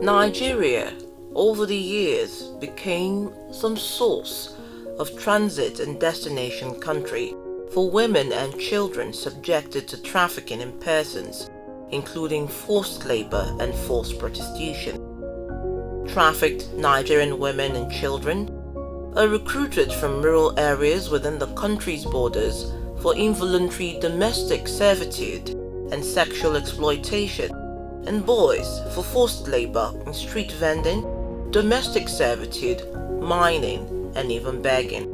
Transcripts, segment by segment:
Nigeria, over the years, became some source of transit and destination country for women and children subjected to trafficking in persons, including forced labor and forced prostitution. Trafficked Nigerian women and children are recruited from rural areas within the country's borders for involuntary domestic servitude and sexual exploitation, and boys for forced labor in street vending, domestic servitude, mining, and even begging.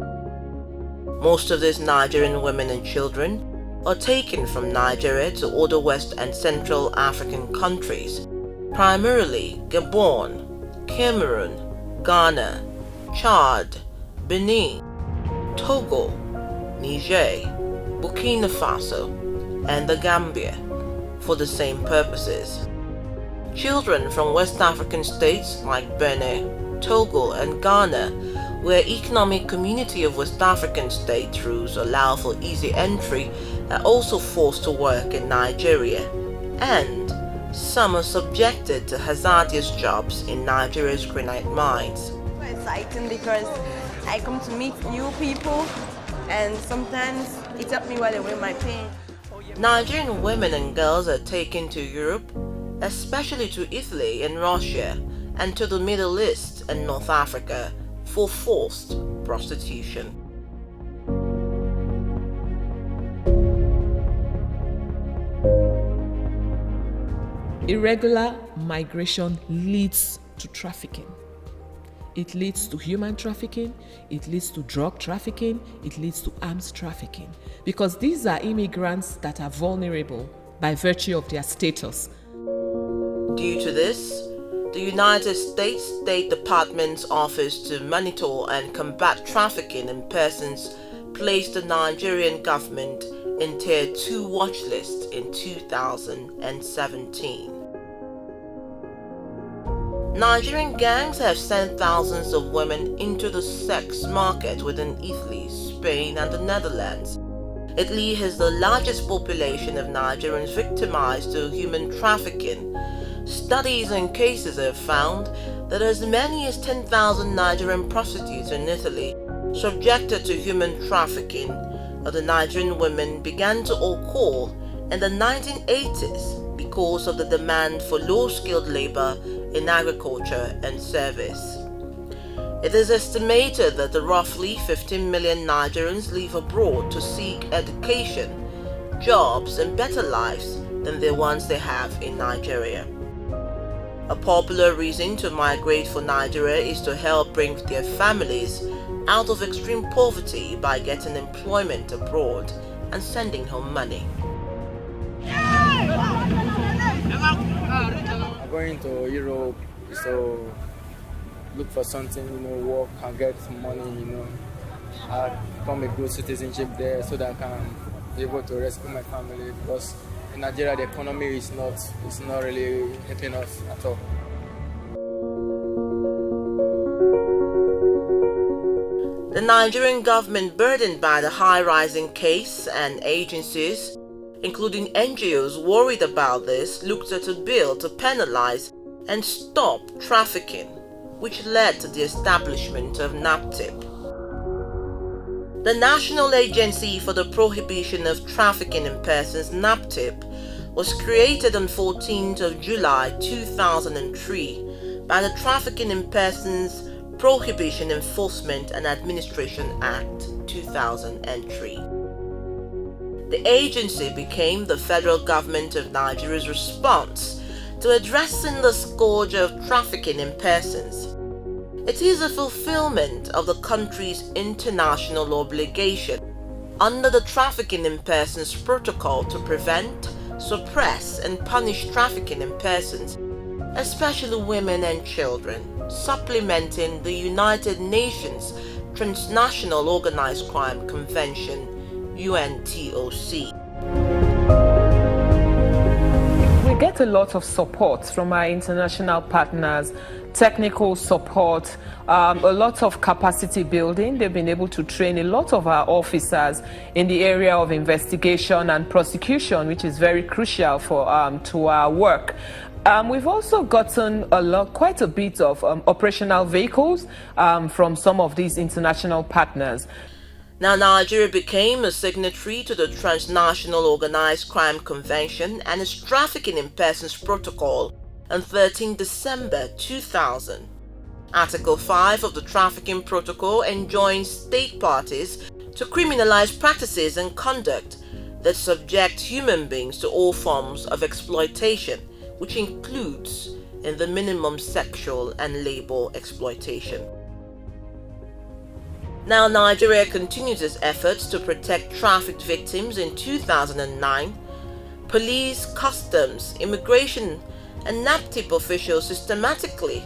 Most of these Nigerian women and children are taken from Nigeria to other West and Central African countries, primarily Gabon, Cameroon, Ghana, Chad, Benin, Togo, Niger, Burkina Faso, and the Gambia for the same purposes. Children from West African states like Benin, Togo, and Ghana, where Economic Community of West African States rules allow for easy entry, are also forced to work in Nigeria, and some are subjected to hazardous jobs in Nigeria's granite mines. It's exciting because I come to meet new people, and sometimes it helps me while away my pain. Nigerian women and girls are taken to Europe, especially to Italy and Russia, and to the Middle East and North Africa for forced prostitution. Irregular migration leads to trafficking. It leads to human trafficking, it leads to drug trafficking, it leads to arms trafficking, because these are immigrants that are vulnerable by virtue of their status. Due to this, the United States State Department's Office to Monitor and Combat Trafficking in Persons placed the Nigerian government in Tier 2 watch list in 2017. Nigerian gangs have sent thousands of women into the sex market within Italy, Spain, and the Netherlands. Italy has the largest population of Nigerians victimized to human trafficking. Studies and cases have found that as many as 10,000 Nigerian prostitutes in Italy subjected to human trafficking of the Nigerian women began to occur in the 1980s because of the demand for low-skilled labor in agriculture and service. It is estimated that roughly 15 million Nigerians live abroad to seek education, jobs, and better lives than the ones they have in Nigeria. A popular reason to migrate for Nigeria is to help bring their families out of extreme poverty by getting employment abroad and sending home money. I'm going to Europe to look for something, work and get some money, I become a good citizenship there so that I can be able to rescue my family, because in Nigeria the economy is not really helping us at all. The Nigerian government, burdened by the high rising case, and agencies, including NGOs worried about this, looked at a bill to penalize and stop trafficking, which led to the establishment of NAPTIP. The National Agency for the Prohibition of Trafficking in Persons, NAPTIP, was created on 14th of July 2003 by the Trafficking in Persons Prohibition Enforcement and Administration Act 2003. The agency became the federal government of Nigeria's response to addressing the scourge of trafficking in persons. It is a fulfillment of the country's international obligation under the Trafficking in Persons Protocol to prevent, suppress, and punish trafficking in persons, especially women and children, supplementing the United Nations Transnational Organized Crime Convention, UNTOC. We get a lot of support from our international partners, technical support, a lot of capacity building. They've been able to train a lot of our officers in the area of investigation and prosecution, which is very crucial to our work. We've also gotten quite a bit of operational vehicles from some of these international partners. Now, Nigeria became a signatory to the Transnational Organized Crime Convention and its Trafficking in Persons Protocol on 13 December 2000. Article 5 of the Trafficking Protocol enjoins state parties to criminalize practices and conduct that subject human beings to all forms of exploitation, which includes in the minimum sexual and labor exploitation. Now, Nigeria continues its efforts to protect trafficked victims. In 2009, police, customs, immigration, and NAPTIP officials systematically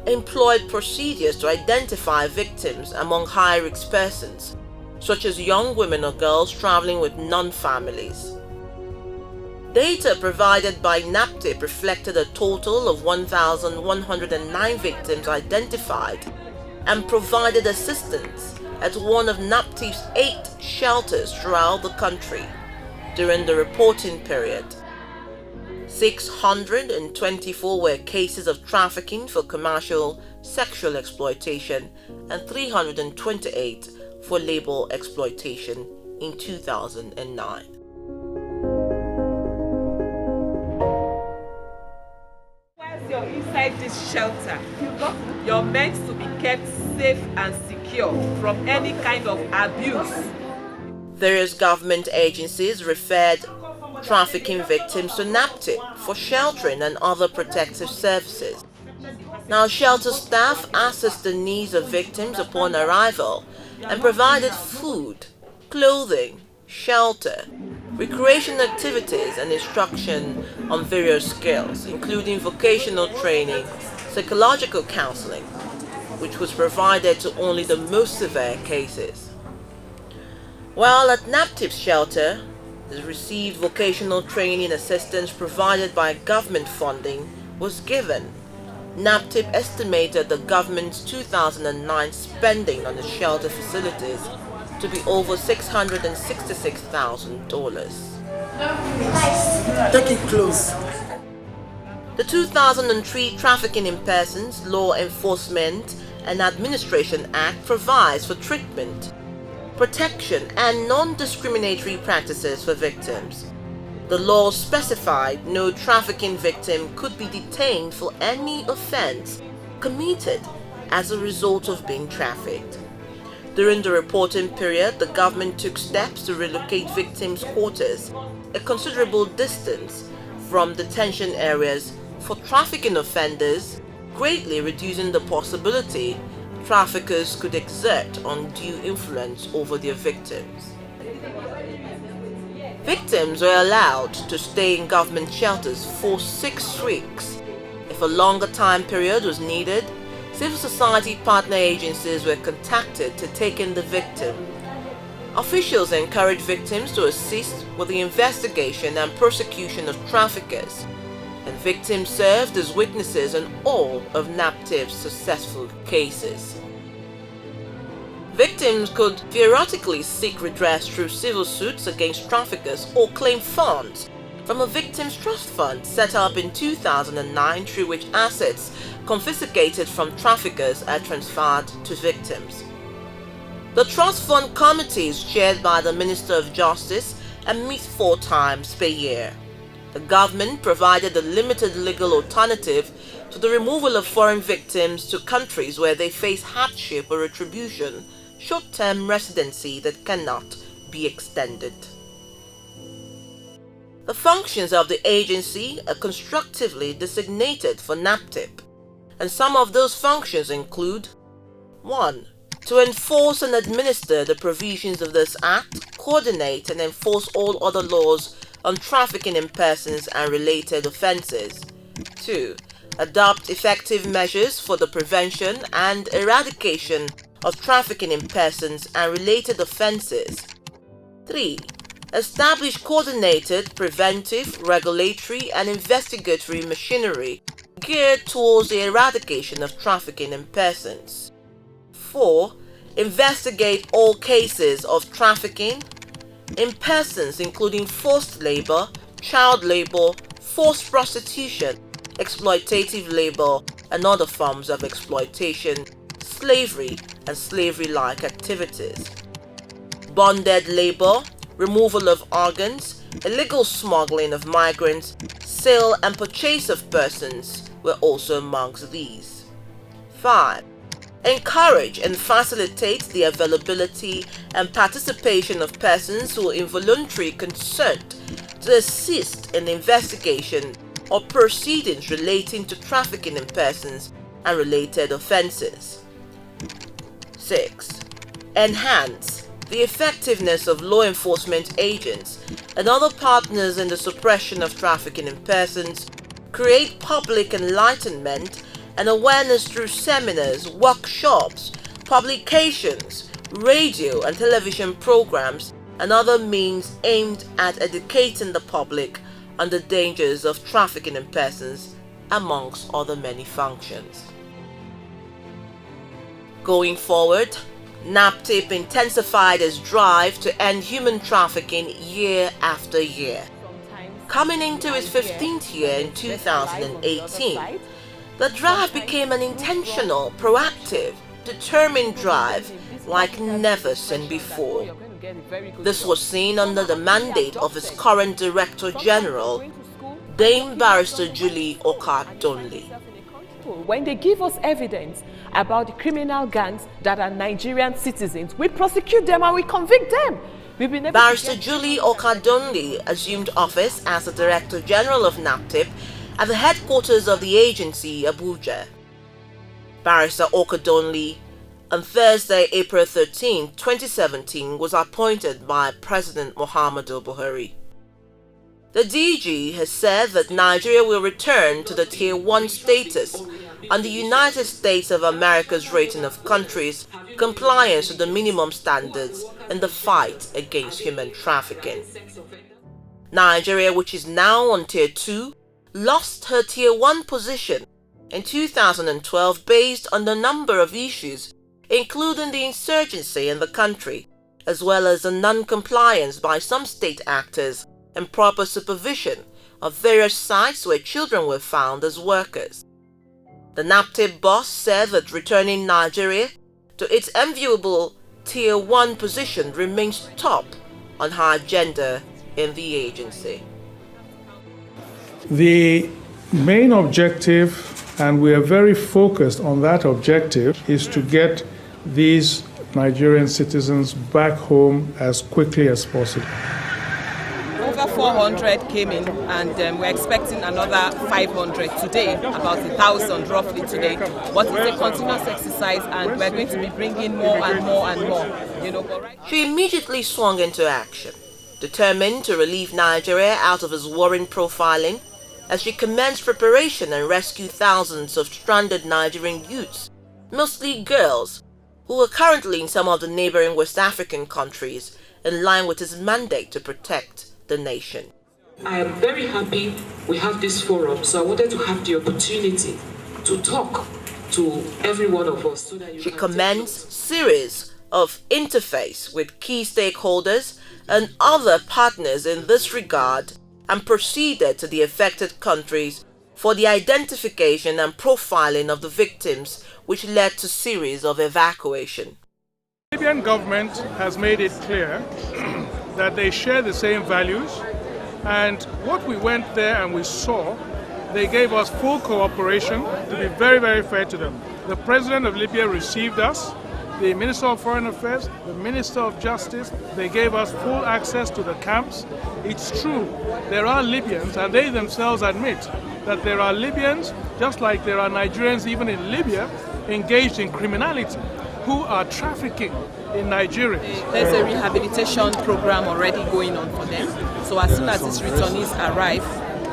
employed procedures to identify victims among high-risk persons, such as young women or girls traveling with non-families. Data provided by NAPTIP reflected a total of 1,109 victims identified and provided assistance at one of NAPTIP's 8 shelters throughout the country during the reporting period. 624 were cases of trafficking for commercial sexual exploitation and 328 for labor exploitation in 2009. Whilst you're inside this shelter, you're meant to be kept safe and secure from any kind of abuse. Various government agencies referred trafficking victims to NAPTIP for sheltering and other protective services. Now, shelter staff assessed the needs of victims upon arrival and provided food, clothing, shelter, recreation activities, and instruction on various skills, including vocational training, psychological counseling, which was provided to only the most severe cases. While at NAPTIP's shelter, the received vocational training assistance provided by government funding was given. NAPTIP estimated the government's 2009 spending on the shelter facilities to be over $666,000. Take it close. The 2003 Trafficking in Persons Law Enforcement and Administration Act provides for treatment, protection, and non-discriminatory practices for victims. The law specified no trafficking victim could be detained for any offense committed as a result of being trafficked. During the reporting period, the government took steps to relocate victims' quarters a considerable distance from detention areas for trafficking offenders, greatly reducing the possibility traffickers could exert undue influence over their victims. Victims were allowed to stay in government shelters for 6 weeks. If a longer time period was needed, civil society partner agencies were contacted to take in the victim. Officials encouraged victims to assist with the investigation and prosecution of traffickers, and victims served as witnesses in all of NAPTIP's successful cases. Victims could theoretically seek redress through civil suits against traffickers or claim funds from a victims' trust fund set up in 2009, through which assets confiscated from traffickers are transferred to victims. The trust fund committee is chaired by the Minister of Justice and meets 4 times per year. The government provided a limited legal alternative to the removal of foreign victims to countries where they face hardship or retribution, short-term residency that cannot be extended. The functions of the agency are constructively designated for NAPTIP, and some of those functions include: 1. To enforce and administer the provisions of this Act, coordinate and enforce all other laws on trafficking in persons and related offences. 2. Adopt effective measures for the prevention and eradication of trafficking in persons and related offences. 3. Establish coordinated, preventive, regulatory, and investigatory machinery geared towards the eradication of trafficking in persons. 4. Investigate all cases of trafficking in persons, including forced labor, child labor, forced prostitution, exploitative labor, and other forms of exploitation, slavery, and slavery-like activities. Bonded labor, removal of organs, illegal smuggling of migrants, sale and purchase of persons were also amongst these. 5. Encourage and facilitate the availability and participation of persons who are involuntarily consent to assist in investigation or proceedings relating to trafficking in persons and related offences. 6. Enhance the effectiveness of law enforcement agents and other partners in the suppression of trafficking in persons, create public enlightenment and awareness through seminars, workshops, publications, radio and television programs, and other means aimed at educating the public on the dangers of trafficking in persons, amongst other many functions. Going forward, NAPTIP intensified its drive to end human trafficking year after year. Coming into its 15th year in 2018, the drive became an intentional, proactive, determined drive like never seen before. This was seen under the mandate of its current Director General, Dame Barrister Julie Okadonli. When they give us evidence about the criminal gangs that are Nigerian citizens, we prosecute them and we convict them. Barrister Julie Okadonli assumed office as the Director General of NAPTIP at the headquarters of the agency, Abuja. Barrister Okadonli, on Thursday, April 13, 2017, was appointed by President Muhammadu Buhari. The DG has said that Nigeria will return to the Tier 1 status on the United States of America's rating of countries compliance with the minimum standards in the fight against human trafficking. Nigeria, which is now on Tier 2, lost her Tier 1 position in 2012 based on the number of issues, including the insurgency in the country, as well as the non-compliance by some state actors and proper supervision of various sites where children were found as workers. The NAPTIP boss said that returning Nigeria to its enviable Tier 1 position remains top on her agenda in the agency. The main objective, and we are very focused on that objective, is to get these Nigerian citizens back home as quickly as possible. Over 400 came in, and we're expecting another 500 today, about 1,000 roughly today. But it's a continuous exercise, and we're going to be bringing more and more and more. She immediately swung into action, determined to relieve Nigeria out of its worrying profiling, as she commenced preparation and rescued thousands of stranded Nigerian youths, mostly girls, who are currently in some of the neighboring West African countries, in line with his mandate to protect the nation. I am very happy we have this forum, so I wanted to have the opportunity to talk to every one of us. So that she commenced series of interface with key stakeholders and other partners in this regard, and proceeded to the affected countries for the identification and profiling of the victims, which led to series of evacuation. The Libyan government has made it clear that they share the same values, and what we went there and we saw, they gave us full cooperation, to be very, very fair to them. The president of Libya received us, the Minister of Foreign Affairs, the Minister of Justice, they gave us full access to the camps. It's true, there are Libyans, and they themselves admit that there are Libyans, just like there are Nigerians even in Libya, engaged in criminality, who are trafficking in Nigeria. There's a rehabilitation program already going on for them. So as soon as these returnees arrive,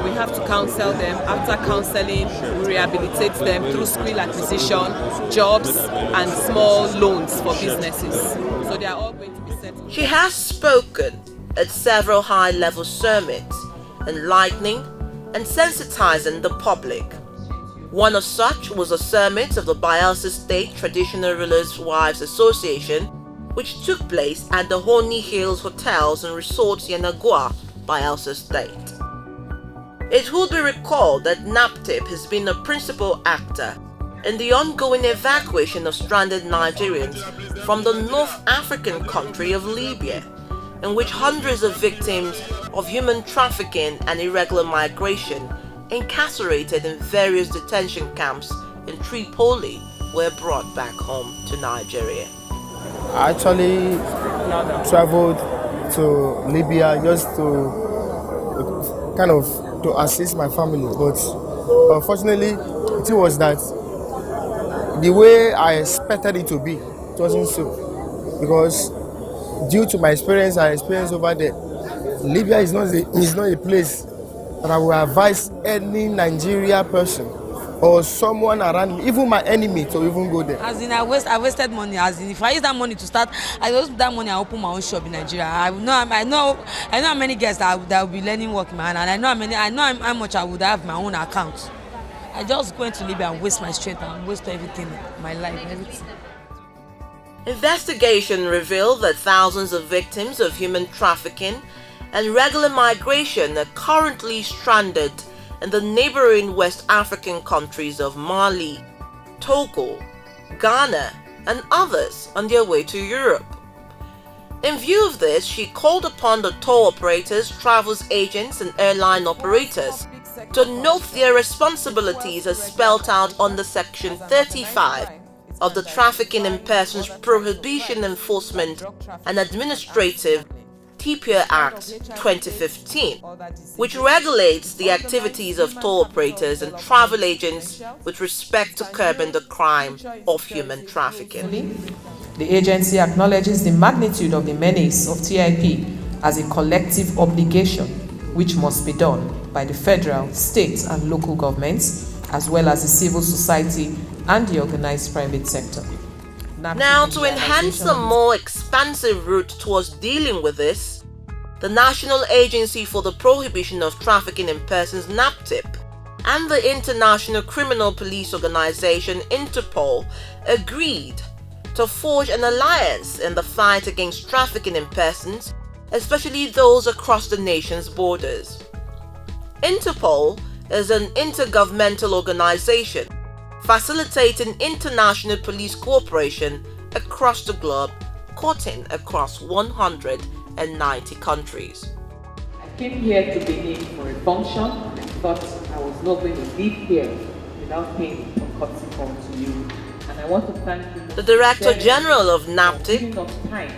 we have to counsel them. After counseling, we rehabilitate them through skill acquisition, jobs, and small loans for businesses. So they are all going to be settled. She has spoken at several high-level summits, enlightening and sensitizing the public. One of such was a summit of the Bayelsa State Traditional Rulers' Wives Association, which took place at the Honey Hills Hotels and Resorts, Yenagoa, Bayelsa State. It would be recalled that NAPTIP has been a principal actor in the ongoing evacuation of stranded Nigerians from the North African country of Libya, in which hundreds of victims of human trafficking and irregular migration incarcerated in various detention camps in Tripoli were brought back home to Nigeria. I actually traveled to Libya just to to assist my family, but unfortunately it was that the way I expected it to be, it wasn't so, because due to my experience over there, Libya is not a place that I will advise any Nigeria person or someone around me, even my enemy, to even go there. As in, I wasted money. As in, if I use that money to start, I use that money and open my own shop in Nigeria. I know how many girls that will be learning work, man, and I know how much I would have my own account. I just went to Libya and waste my strength and waste everything, my life, everything. Investigation revealed that thousands of victims of human trafficking and regular migration are currently stranded in the neighboring West African countries of Mali, Togo, Ghana, and others on their way to Europe. In view of this, she called upon the tour operators, travels agents, and airline operators to note their responsibilities as spelled out under Section 35 of the Trafficking in Persons Prohibition Enforcement and Administrative TPIA Act 2015, which regulates the activities of tour operators and travel agents with respect to curbing the crime of human trafficking. The agency acknowledges the magnitude of the menace of TIP as a collective obligation which must be done by the federal, state, and local governments, as well as the civil society and the organized private sector. Now, to enhance a more expansive route towards dealing with this, the National Agency for the Prohibition of Trafficking in Persons, NAPTIP, and the International Criminal Police Organization, Interpol, agreed to forge an alliance in the fight against trafficking in persons, especially those across the nation's borders. Interpol is an intergovernmental organization facilitating international police cooperation across the globe, cutting across 190 countries. I came here to Benin for a function and thought I was not going to leave here without paying a courtesy call to you. And I want to thank you. The Director General of NAPTIP,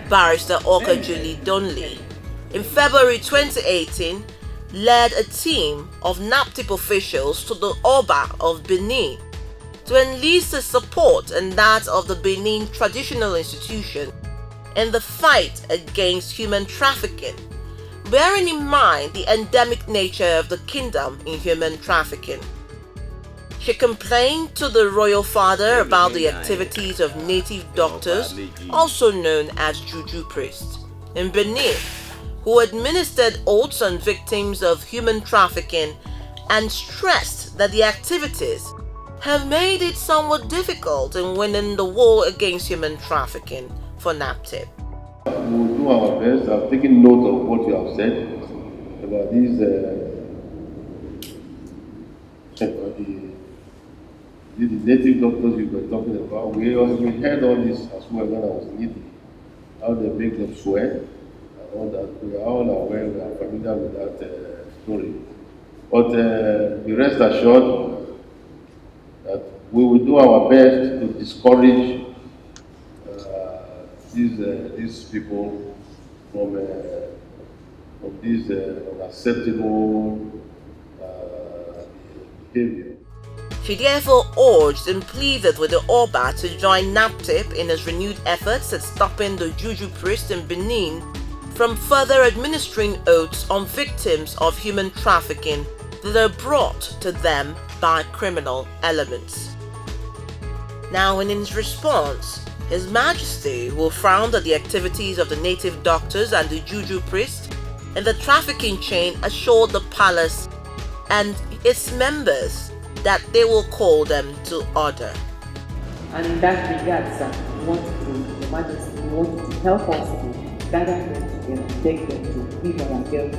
Barrister Oka Julie Donley, in February 2018, led a team of NAPTIP officials to the Oba of Benin to enlist his support and that of the Benin Traditional Institution in the fight against human trafficking, bearing in mind the endemic nature of the kingdom in human trafficking. She complained to the royal father about the activities of native doctors, also known as Juju priests, in Benin, who administered oaths on victims of human trafficking, and stressed that the activities have made it somewhat difficult in winning the war against human trafficking for NAPTIP. We will do our best. I've taken note of what you have said about these the native doctors you were talking about. We heard all this as well when I was in Italy, how they make them swear and all that. We are all aware, we are familiar with that story. But be rest assured that we will do our best to discourage these people from this unacceptable behavior. She therefore urged and pleaded with the Oba to join NAPTIP in his renewed efforts at stopping the Juju priests in Benin from further administering oaths on victims of human trafficking that are brought to them by criminal elements. Now, in his response, His Majesty will frown at the activities of the native doctors and the Juju priests in the trafficking chain, assured the palace and its members that they will call them to order. And in that regard, sir, we want Your Majesty, we want to help us to gather them together, take them to give our girls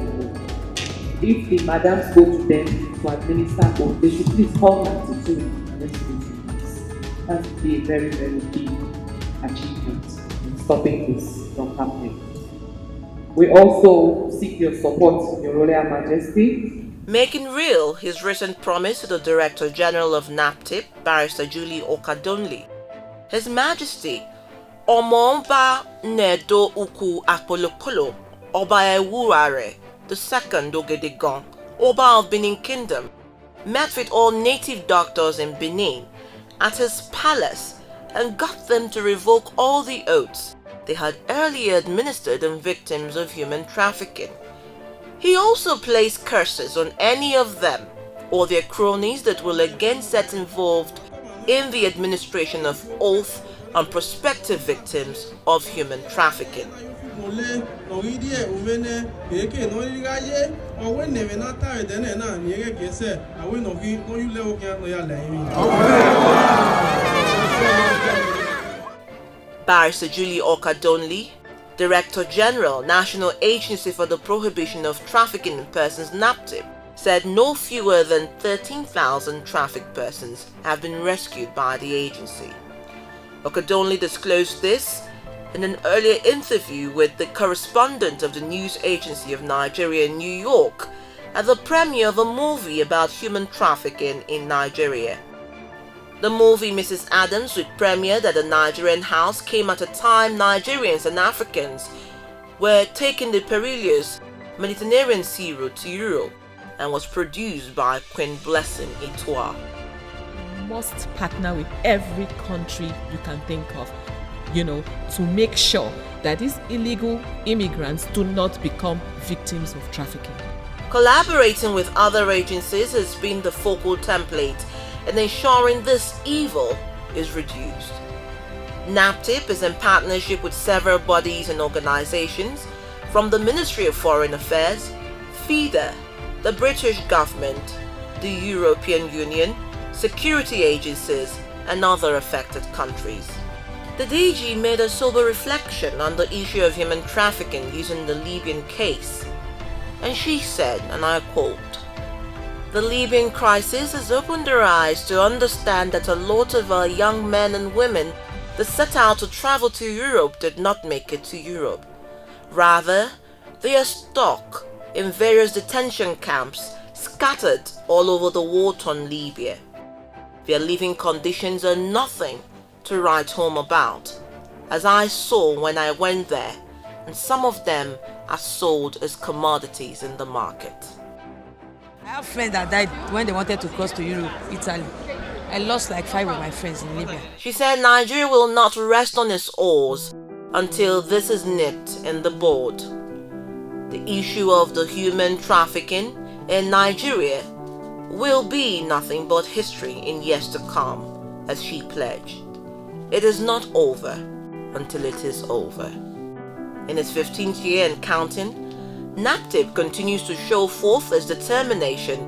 the if the madams go to them to administer oath, they should please call 92 and let's do it. That would be a very, very big achievement in stopping this from happening. We also seek your support, Your Royal Majesty. Making real his recent promise to the Director General of NAPTIP, Barrister Julie Okadonli, His Majesty Omomba Nedo Uku Apolokolo Oba Ewurare II Ogedegan, Oba of Benin Kingdom, met with all native doctors in Benin at his palace and got them to revoke all the oaths they had earlier administered on victims of human trafficking. He also placed curses on any of them or their cronies that will again get involved in the administration of oath on prospective victims of human trafficking. Barrister Julie Okadonli, Director General, National Agency for the Prohibition of Trafficking in Persons NAPTIP, said no fewer than 13,000 trafficked persons have been rescued by the agency. Okadonli disclosed this in an earlier interview with the correspondent of the news agency of Nigeria in New York at the premiere of a movie about human trafficking in Nigeria. The movie Mrs. Adams, which premiered at the Nigerian house, came at a time Nigerians and Africans were taking the perilous Mediterranean sea route to Europe, and was produced by Queen Blessing Itoa. You must partner with every country you can think of, to make sure that these illegal immigrants do not become victims of trafficking. Collaborating with other agencies has been the focal template in ensuring this evil is reduced. NAPTIP is in partnership with several bodies and organizations, from the Ministry of Foreign Affairs, FIDA, the British government, the European Union, security agencies, and other affected countries. The DG made a sober reflection on the issue of human trafficking using the Libyan case, and she said, and I quote, "The Libyan crisis has opened our eyes to understand that a lot of our young men and women that set out to travel to Europe did not make it to Europe. Rather, they are stuck in various detention camps scattered all over the war-torn Libya. Their living conditions are nothing to write home about, as I saw when I went there, and some of them are sold as commodities in the market." I have friends that died when they wanted to cross to Europe, Italy. I lost like 5 of my friends in Libya. She said Nigeria will not rest on its oars until this is nipped in the bud. The issue of the human trafficking in Nigeria will be nothing but history in years to come, as she pledged. It is not over until it is over. In its 15th year and counting, NAPTIP continues to show forth its determination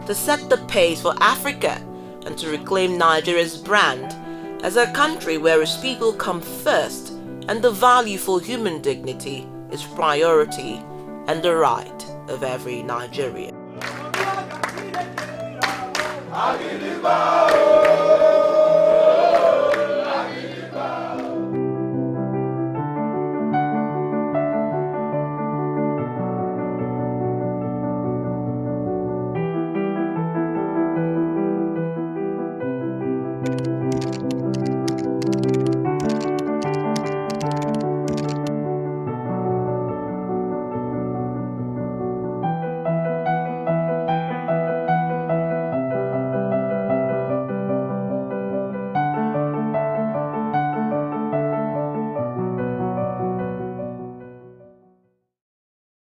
to set the pace for Africa and to reclaim Nigeria's brand as a country where its people come first and the value for human dignity is priority and the right of every Nigerian.